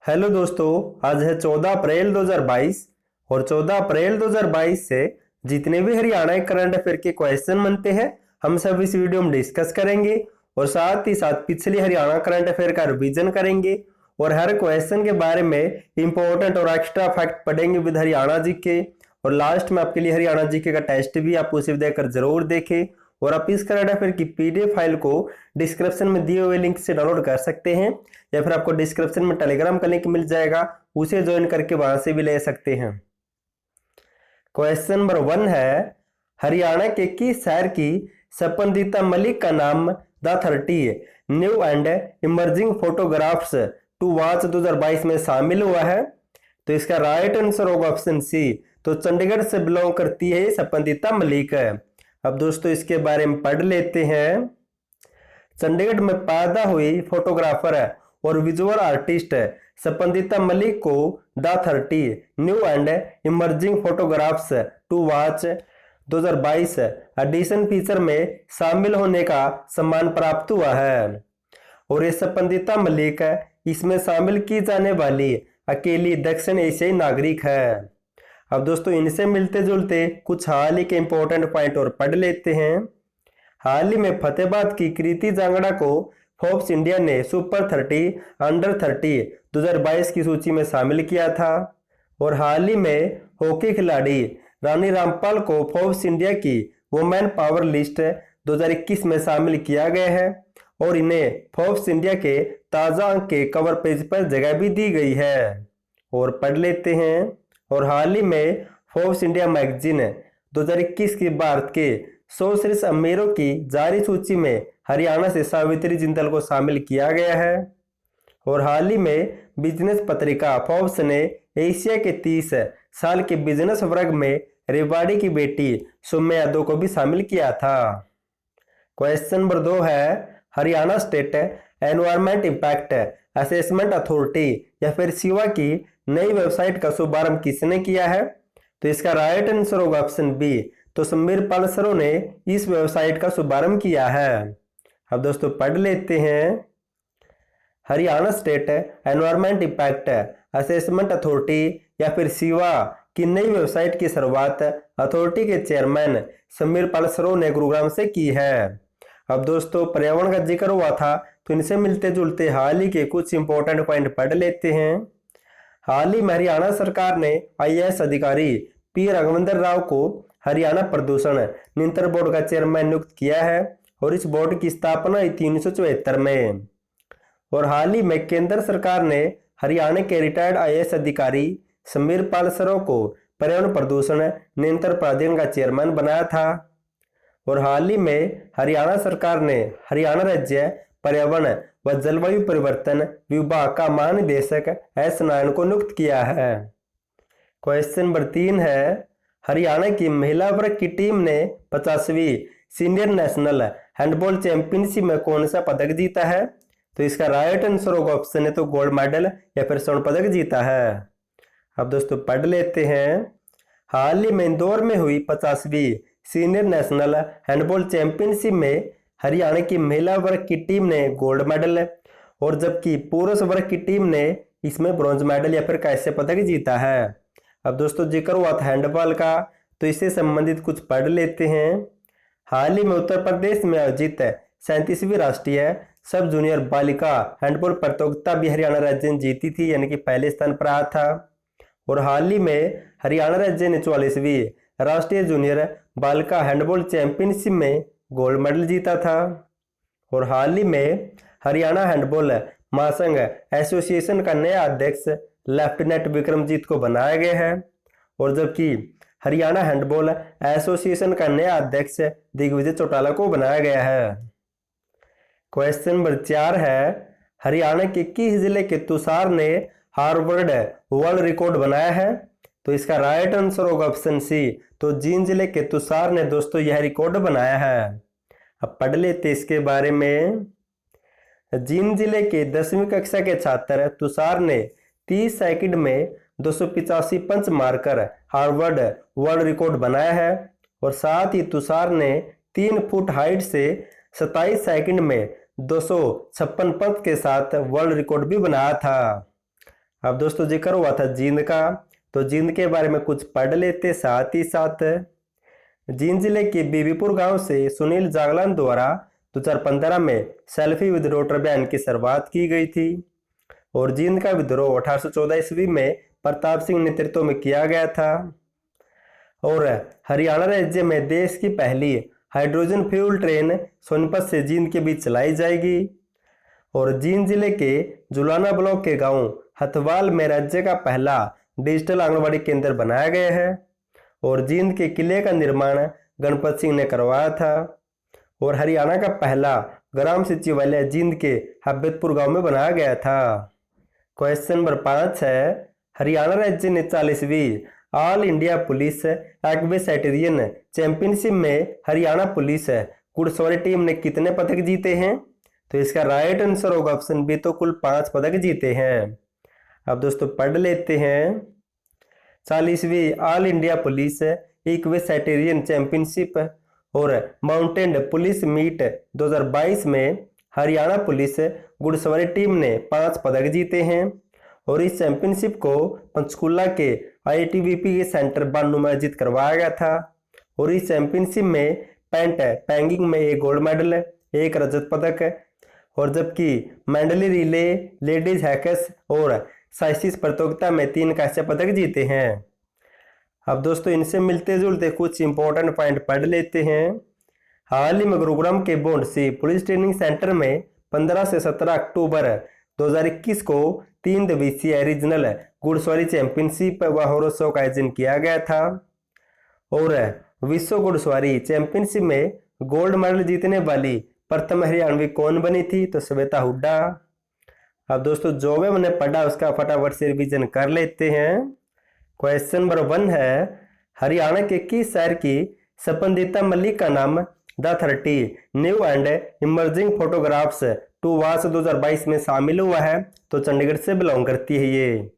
Hello दोस्तों, आज है 14 अप्रैल 2022 और 14 अप्रैल 2022 से जितने भी हरियाणा करंट अफेयर के क्वेश्चन बनते हैं हम सब इस वीडियो में डिस्कस करेंगे और साथ ही साथ पिछले हरियाणा करंट अफेयर का रिवीजन करेंगे और हर क्वेश्चन के बारे में इंपॉर्टेंट और एक्स्ट्रा फैक्ट पढ़ेंगे विद हरियाणा जीके। और लास्ट में आपके लिए हरियाणा जीके का टेस्ट भी आप उसे देकर जरूर देखें। और आप इस करंट अफेयर की पीडीएफ फाइल को डिस्क्रिप्शन में दिए हुए लिंक से डाउनलोड कर सकते हैं या फिर आपको डिस्क्रिप्शन में टेलीग्राम का लिंक मिल जाएगा, उसे ज्वाइन करके वहां से भी ले सकते हैं। क्वेश्चन नंबर 1 है, हरियाणा के किस शहर की सपंदिता मलिक का नाम the 30 new and emerging photographs to watch 2022 में शामिल हुआ है? तो इसका राइट आंसर होगा ऑप्शन सी। तो चंडीगढ़ से बिलोंग करती है सपंदिता मलिक। अब दोस्तों इसके बारे में पढ़ लेते हैं। चंडीगढ़ में पैदा हुई फोटोग्राफर और विजुअल आर्टिस्ट सपंदिता मलिक को the 30 new and emerging photographs to watch 2022 edition feature में शामिल होने का सम्मान प्राप्त हुआ है। और ये सपंदिता मलिक इसमें शामिल की जाने वाली अकेली दक्षिण एशियाई नागरिक है। अब दोस्तों इनसे मिलते जुलते कुछ हाल ही के इंपॉर्टेंट पॉइंट और पढ़ लेते हैं। हाल ही में फतेहाबाद की कृति जांगड़ा को फोर्ब्स इंडिया ने सुपर 30 अंडर 30 2022 की सूची में शामिल किया था। और हाल ही में हॉकी खिलाड़ी रानी रामपाल को फोर्ब्स इंडिया की वुमेन पावर लिस्ट 2021 में शामिल किया गया है और इन्हें फोर्ब्स इंडिया के ताजा अंक के कवर पेज पर जगह भी दी गई है। और पढ़ लेते हैं। और हाल ही में फोर्ब्स इंडिया मैगजीन 2021 की भारत के 100 शीर्ष अमीरों की जारी सूची में हरियाणा से सावित्री जिंदल को शामिल किया गया है। और हाल ही में बिजनेस पत्रिका फोर्ब्स ने एशिया के 30 साल के बिजनेस वर्ग में रेवाड़ी की बेटी सौम्या यादव को भी शामिल किया था। क्वेश्चन नंबर 2 है, Haryana state environment impact assessment authority या फिर सिवा की नई वेबसाइट का शुभारंभ किसने किया है? तो इसका राइट आंसर होगा ऑप्शन बी। तो समीर पालसरो ने इस वेबसाइट का शुभारंभ किया है। अब दोस्तों पढ़ लेते हैं। Haryana state environment impact assessment authority या फिर सिवा की नई वेबसाइट की शुरुआत अथॉरिटी के चेयरमैन समीर पालसरो ने गुरुग्राम से की है। अब दोस्तों पर्यावरण का जिक्र हुआ था तो इनसे मिलते जुलते हाल ही के कुछ इंपॉर्टेंट पॉइंट पढ़ लेते हैं। हाल ही में हरियाणा सरकार ने आईएएस अधिकारी पी राघवेंद्र राव को हरियाणा प्रदूषण नियंत्रण बोर्ड का चेयरमैन नियुक्त किया है और इस बोर्ड की स्थापना 1974 में। और हाल ही में केंद्र सरकार ने हरियाणा के रिटायर्ड आईएएस अधिकारी समीर पालसरो को पर्यावरण प्रदूषण नियंत्रण प्राधिकरण का चेयरमैन बनाया था। और हाल ही में हरियाणा सरकार ने हरियाणा राज्य पर्यावरण व जलवायु परिवर्तन विभाग का महानिदेशक एस नारायण को नियुक्त किया है। क्वेश्चन नंबर 3 है, हरियाणा की महिला वर्ग की टीम ने 50वीं सीनियर नेशनल हैंडबॉल चैंपियनशिप में कौन सा पदक जीता है? तो इसका राइट आंसर होगा ऑप्शन है तो गोल्ड मेडल या फिर स्वर्ण पदक जीता है। अब दोस्तों पढ़ लेते हैं। हाल ही में इंदौर में हुई 50वीं सीनियर नेशनल हैंडबॉल चैंपियनशिप में हरियाणा की महिला वर्ग की टीम ने गोल्ड मेडल और जबकि पुरुष वर्ग की टीम ने इसमें ब्रॉन्ज मेडल या फिर कांस्य पदक जीता है। अब दोस्तों जिक्र हुआ था हैंडबॉल का तो इससे संबंधित कुछ पढ़ लेते हैं। हाल ही में उत्तर प्रदेश में आयोजित 37वीं राष्ट्रीय सब जूनियर बालिका हैंडबॉल प्रतियोगिता भी हरियाणा राज्य ने जीती थी, यानी कि पहले स्थान पर आया था। और हाल ही में हरियाणा राज्य ने 44वीं राष्ट्रीय जूनियर बालिका हैंडबॉल चैंपियनशिप में गोल्ड मेडल जीता था। और हाल ही में हरियाणा हैंडबॉल महासंघ एसोसिएशन का नया अध्यक्ष लेफ्टिनेंट विक्रमजीत को बनाया गया है और जबकि हरियाणा हैंडबॉल एसोसिएशन का नया अध्यक्ष दिग्विजय चौटाला को बनाया गया है। क्वेश्चन नंबर 4 है, हरियाणा के किस जिले के तुषार ने हार्वर्ड वर्ल्ड रिकॉर्ड बनाया है? तो इसका राइट आंसर होगा ऑप्शन सी। तो जींद जिले के तुषार ने दोस्तों यह रिकॉर्ड बनाया है। अब पढ़ लेते इसके बारे में। जींद जिले के 10वीं कक्षा के छात्र तुषार ने 30 सेकंड में 285 पंच मारकर हार्वर्ड वर्ल्ड रिकॉर्ड बनाया है और साथ ही तुषार ने 3 फुट हाइट से 27 सेकंड में 256 पंच के साथ वर्ल्ड रिकॉर्ड भी बनाया था। अब दोस्तों जिक्र हुआ था जींद का, तो जींद के बारे में कुछ पढ़ लेते साथ ही साथ। जींद जिले के बीबीपुर गांव से सुनील जागलान द्वारा 2015 में सेल्फी विद्रोह अभियान की शुरुआत की गई थी और जींद का विद्रोह 1814 ईस्वी में प्रताप सिंह नेतृत्व में किया गया था। और हरियाणा राज्य में देश की पहली हाइड्रोजन फ्यूल ट्रेन सोनीपत से जींद के बीच चलाई जाएगी। और जींद जिले के जुलाना ब्लॉक के गांव हथवाल में राज्य का पहला डिजिटल आंगनबाड़ी केंद्र बनाया गया है। और जींद के किले का निर्माण गणपत सिंह ने करवाया था। और हरियाणा का पहला ग्राम सचिवालय जींद के हब्बतपुर गांव में बनाया गया था। क्वेश्चन नंबर 5 है, हरियाणा राज्य ने 40वीं ऑल इंडिया पुलिस एक्वेटेरियन चैंपियनशिप में हरियाणा पुलिस घुड़सवारी टीम ने कितने पदक जीते हैं? तो इसका राइट आंसर होगा ऑप्शन बी, तो कुल 5 पदक जीते हैं। अब दोस्तों पढ़ लेते हैं। 40वीं ऑल इंडिया पुलिस इक्वेटेरियन चैंपियनशिप और माउंटेन पुलिस मीट 2022 में हरियाणा पुलिस घुड़सवारी टीम ने 5 पदक जीते हैं। और इस चैंपियनशिप को पंचकुला के IITBP के सेंटर बानू में आयोजित करवाया गया था। और इस चैंपियनशिप में पेंट पैंगिंग में 1 गोल्ड मेडल, 1 रजत पदक, और जबकि मैंडली रिले, लेडीज हैकर्स और साइसिस प्रतियोगिता में 3 कांस्य पदक जीते हैं। अब दोस्तों इनसे मिलते जुलते कुछ इंपॉर्टेंट पॉइंट पढ़ लेते हैं। हाल ही में गुरुग्राम के बोंडसी पुलिस ट्रेनिंग सेंटर में 15 से 17 अक्टूबर 2021 को 3 दिवसीय रीजनल घुड़सवारी चैंपियनशिप व हॉरोत्सव का आयोजन किया गया था। और विश्व घुड़सवारी चैंपियनशिप में गोल्ड मेडल जीतने वाली प्रथम हरियाणवी कौन बनी थी? तो श्वेता हुड्डा। अब दोस्तों जो भी मैंने पढ़ा उसका फटाफट से रिवीजन कर लेते हैं। क्वेश्चन नंबर 1 है, हरियाणा के किस शहर की सपंदिता मलिक का नाम the 30 new and emerging photographs to watch 2022 में शामिल हुआ है? तो चंडीगढ़ से बिलोंग करती है ये।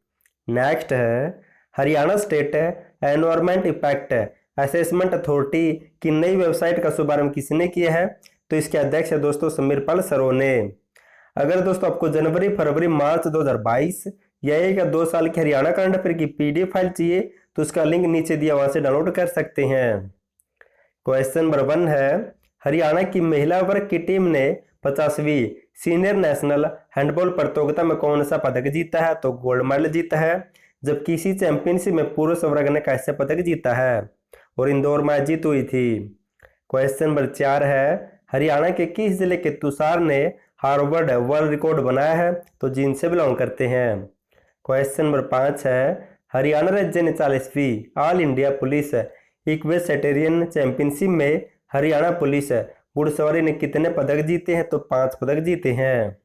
नेक्स्ट है, Haryana state environment impact assessment authority की नई वेबसाइट का शुभारंभ किसने किया है? तो इसके अध्यक्ष है दोस्तों समीरपाल सरो ने। अगर दोस्तों आपको जनवरी, फरवरी, मार्च 2022 या 1 या 2 साल की हरियाणा करंट अफेयर की PDF फाइल चाहिए तो उसका लिंक नीचे दिया, वहां से डाउनलोड कर सकते हैं। क्वेश्चन नंबर 1 है, हरियाणा की महिला वर्ग की टीम ने 50वीं सीनियर नेशनल हैंडबॉल प्रतियोगिता में कौन सा पदक जीता है? तो गोल्ड मेडल जीता है। जबकि इसी चैंपियनशिप में पुरुष वर्ग ने कांस्य पदक जीता है और इंदौर में जीत हुई थी। क्वेश्चन नंबर 4 है, हरियाणा के किस जिले के तुषार ने हार्वर्ड वर्ल्ड रिकॉर्ड बनाया है? तो जींद से बिलोंग करते हैं। क्वेश्चन नंबर 5 है, हरियाणा राज्य ने 40वीं ऑल इंडिया पुलिस इक्वेटेरियन चैंपियनशिप में हरियाणा पुलिस घुड़सवारी ने कितने पदक जीते हैं? तो 5 पदक जीते हैं।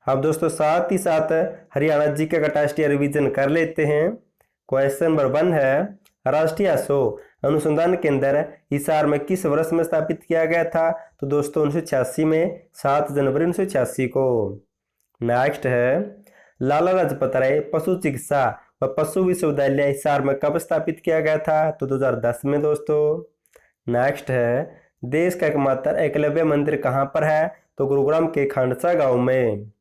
अब दोस्तों साथ ही साथ हरियाणा जीके का टेस्ट रिवीजन कर लेते हैं। क्वेश्चन नंबर 1 है, राष्ट्रीय अशोक अनुसंधान केंद्र हिसार में किस वर्ष में स्थापित किया गया था? तो दोस्तों 1986 में, 7 जनवरी 1986 को। नेक्स्ट है, लाला लाजपत राय पशु चिकित्सा व पशु विश्वविद्यालय हिसार में कब स्थापित किया गया था? तो 2010 में दोस्तों। नेक्स्ट है, देश का एकमात्र एकलव्य मंदिर कहाँ पर है? तो गुरुग्राम के खांडसा गांव में।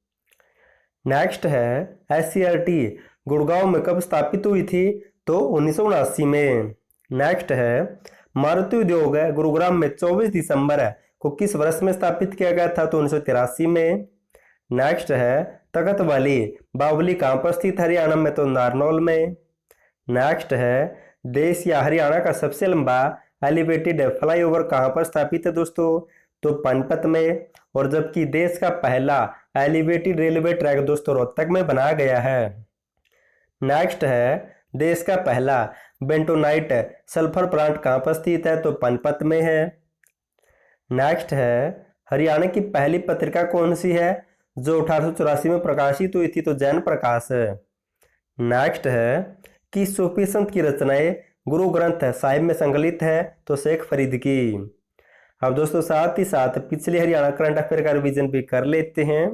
नेक्स्ट है, SCRT गुड़गांव में कब स्थापित हुई थी? तो 1979 में। नेक्स्ट है, मारुति उद्योग गुरुग्राम में 24 दिसंबर को किस वर्ष में स्थापित किया गया था? तो 1983 में। नेक्स्ट है, तख्त वाली बावली कहाँ पर स्थित हरियाणा में? तो नारनौल में। नेक्स्ट है, देश या हरियाणा का सबसे लंबा एलिवेटेड फ्लाईओवर कहाँ पर स्थापित है दोस्तों? तो पानीपत में। और जबकि देश का पहला एलिवेटेड रेलवे ट्रैक दोस्तों रोहतक में बनाया गया है। नेक्स्ट है, देश का पहला बेंटोनाइट सल्फर प्लांट कहाँ पर स्थित है? तो पानीपत में है। नेक्स्ट है, हरियाणा की पहली पत्रिका कौन सी है जो 1884 में प्रकाशित हुई थी? तो जैन प्रकाश है। नेक्स्ट है, किस सूफी संत की रचनाएं गुरु ग्रंथ साहिब में संकलित है? तो शेख फरीद की। अब दोस्तों साथ ही साथ पिछले हरियाणा करंट अफेयर का रिवीजन भी कर लेते हैं।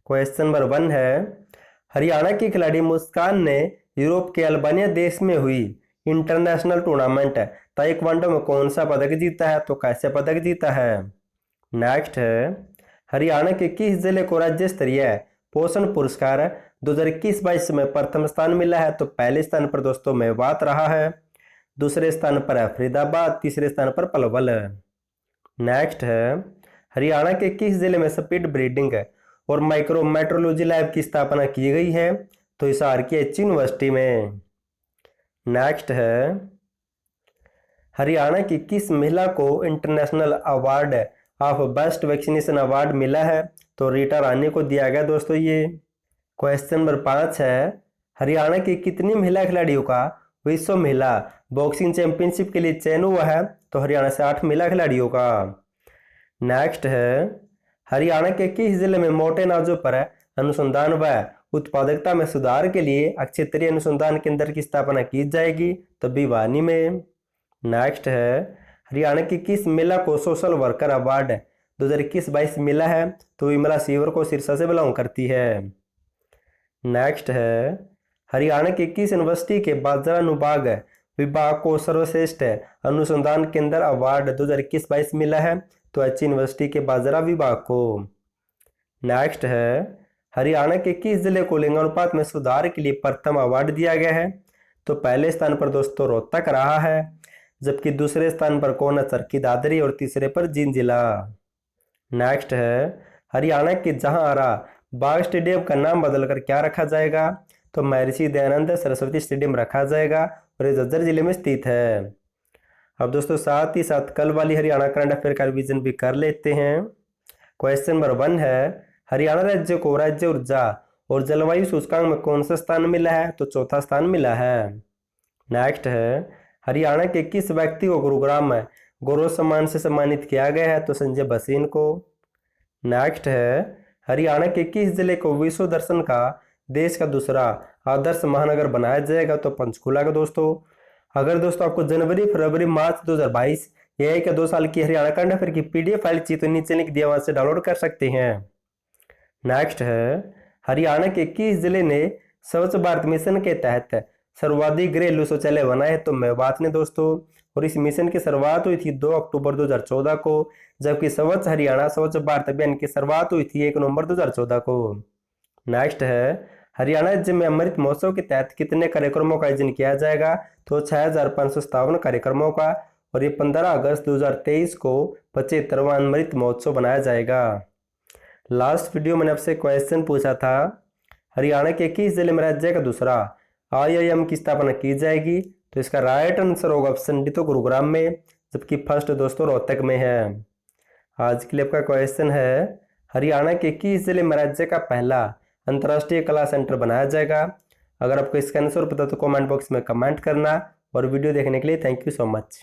क्वेश्चन नंबर 1 है, हरियाणा की खिलाड़ी मुस्कान ने यूरोप के अल्बानिया देश में हुई इंटरनेशनल टूर्नामेंट ताइक्वांडो में कौन सा पदक जीता है? तो कांस्य पदक जीता है। नेक्स्ट है, हरियाणा के किस जिले को राज्य स्तरीय पोषण पुरस्कार 2021-22 में प्रथम स्थान मिला है, तो पहले स्थान पर दोस्तों मेवात रहा है, दूसरे स्थान पर है फरीदाबाद, तीसरे स्थान पर पलवल है। नेक्स्ट है हरियाणा के किस जिले में स्पीड ब्रीडिंग और माइक्रो मेट्रोलॉजी लैब की स्थापना की गई है, तो हिसार की एच यूनिवर्सिटी में। नेक्स्ट है हरियाणा की किस महिला को international award of best vaccination award मिला है, तो रीटा रानी को दिया गया दोस्तों ये। क्वेश्चन नंबर 5 है हरियाणा की कितनी महिला खिलाड़ियों का विश्व महिला बॉक्सिंग चैंपियनशिप के लिए चयन हुआ है, तो हरियाणा से 8 महिला खिलाड़ियों का। नेक्स्ट है हरियाणा के किस जिले में मोटे अनाजों पर अनुसंधान व उत्पादकता में सुधार के लिए क्षेत्रीय अनुसंधान केंद्र की स्थापना की जाएगी, तो भिवानी में। नेक्स्ट है हरियाणा की किस महिला को सोशल वर्कर अवार्ड 2021-22 मिला है, तो विमला सीवर को सिरसा से बिलोंग करती है। नेक्स्ट है हरियाणा की किस यूनिवर्सिटी के बाजरा अनुभाग विभाग को सर्वश्रेष्ठ अनुसंधान केंद्र अवार्ड 2021-22 मिला है, तो एच यूनिवर्सिटी के बाजरा विभाग को। नेक्स्ट है हरियाणा के किस जिले को लिंगानुपात में सुधार के लिए प्रथम अवार्ड दिया गया है, तो पहले स्थान पर दोस्तों रोहतक रहा है, जबकि दूसरे स्थान पर कोनासर की दादरी और तीसरे पर जींद जिला। नेक्स्ट है हरियाणा के जहांआरा बाग स्टेडियम का नाम बदलकर क्या रखा जाएगा, तो महर्षि दयानंद सरस्वती स्टेडियम रखा जाएगा और ये झज्जर जिले में स्थित है। अब दोस्तों साथ ही साथ कल वाली हरियाणा करंट अफेयर का रिवीजन भी कर लेते हैं। क्वेश्चन नंबर 1 है हरियाणा राज्य को राज्य ऊर्जा और जलवायु सूचकांक में कौन सा स्थान मिला है, तो चौथा स्थान मिला है। नेक्स्ट है हरियाणा के किस व्यक्ति को गुरुग्राम में गौरव सम्मान से सम्मानित किया गया है, तो संजय भसीन को। नेक्स्ट है हरियाणा के किस जिले को विश्व दर्शन का देश का दूसरा आदर्श महानगर बनाया जाएगा, तो पंचकुला का दोस्तों। अगर दोस्तों आपको जनवरी फरवरी मार्च 2022 या 1 या 2 साल की हरियाणा करंट अफेयर की पीडीएफ फाइल चाहिए तो नीचे लिंक दिया वहां से डाउनलोड कर सकते हैं। नेक्स्ट है हरियाणा के किस जिले ने स्वच्छ भारत मिशन के तहत सर्वाधिक घरेलू शौचालय बनाए, तो मेवात ने दोस्तों। और इस मिशन की शुरुआत हुई थी 2 अक्टूबर 2014 को, जबकि स्वच्छ हरियाणा स्वच्छ भारत अभियान की शुरुआत हुई थी 1 नवंबर 2014 को। नेक्स्ट है हरियाणा राज्य में अमृत महोत्सव के तहत कितने कार्यक्रमों का आयोजन किया जाएगा, तो 6557 कार्यक्रमों का, और ये 15 अगस्त 2023 को 75वां अमृत महोत्सव बनाया जाएगा। लास्ट वीडियो मैंने आपसे क्वेश्चन पूछा था हरियाणा के किस जिले में राज्य का दूसरा IIM की स्थापना की जाएगी, तो इसका राइट आंसर होगा ऑप्शन डी, तो गुरुग्राम में, जबकि फर्स्ट दोस्तों रोहतक में है। आज के लिए आपका क्वेश्चन है हरियाणा के किस जिले में राज्य का पहला अंतर्राष्ट्रीय कला सेंटर बनाया जाएगा। अगर आपको इसका आंसर पता तो कमेंट बॉक्स में कमेंट करना, और वीडियो देखने के लिए थैंक यू सो मच।